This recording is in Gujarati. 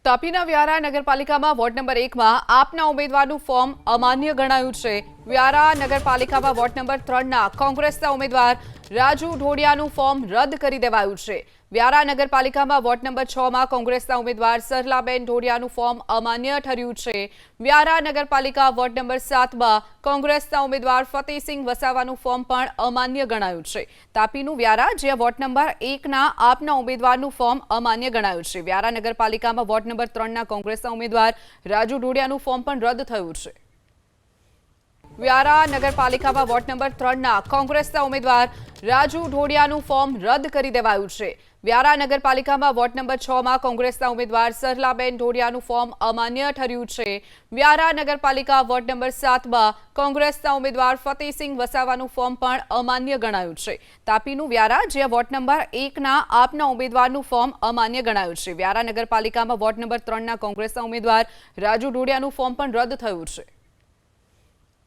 તાપીના વ્યારા નગરપાલિકામાં વોર્ડ નંબર 1માં આપના ઉમેદવારનું ફોર્મ અમાન્ય ગણાયું છે। વ્યારા નગરપાલિકામાં વોર્ડ નંબર 3ના કોંગ્રેસના ઉમેદવાર રાજુ ઢોડિયાનું ફોર્મ રદ કરી દેવાયું છે। વ્યારા નગરપાલિકામાં વોર્ડ નંબર 6માં કોંગ્રેસના ઉમેદવાર સરલાબેન ઢોડિયાનું ફોર્મ અમાન્ય ઠર્યું છે। વ્યારા નગરપાલિકા વોર્ડ નંબર 7માં કોંગ્રેસના ઉમેદવાર ફતેહસિંહ વસાવાનું ફોર્મ પણ અમાન્ય ગણાયું છે। તાપીનું વ્યારા જ્યાં વોર્ડ નંબર 1ના આપના ઉમેદવારનું ફોર્મ અમાન્ય ગણાયું છે। વ્યારા નગરપાલિકામાં વોર્ડ નંબર 3ના કોંગ્રેસના ઉમેદવાર રાજુ ઢોડિયાનું ફોર્મ પણ રદ થયું છે। વ્યારા નગરપાલિકામાં વોર્ડ નંબર 3ના કોંગ્રેસના ઉમેદવાર રાજુ ઢોડિયાનું ફોર્મ રદ કરી દેવાયું છે। વ્યારા નગરપાલિકામાં વોર્ડ નંબર 6માં કોંગ્રેસના ઉમેદવાર સરલાબેન ઢોડિયાનું ફોર્મ અમાન્ય ઠર્યું છે। વ્યારા નગરપાલિકા વોર્ડ નંબર 7માં કોંગ્રેસના ઉમેદવાર ફતેહસિંહ વસાવાનું ફોર્મ પણ અમાન્ય ગણાયું છે। તાપીનું વ્યારા જ્યાં વોર્ડ નંબર 1ના આપના ઉમેદવારનું ફોર્મ અમાન્ય ગણાયું છે। વ્યારા નગરપાલિકામાં વોર્ડ નંબર 3ના કોંગ્રેસના ઉમેદવાર રાજુ ઢોડિયાનું ફોર્મ પણ રદ થયું છે।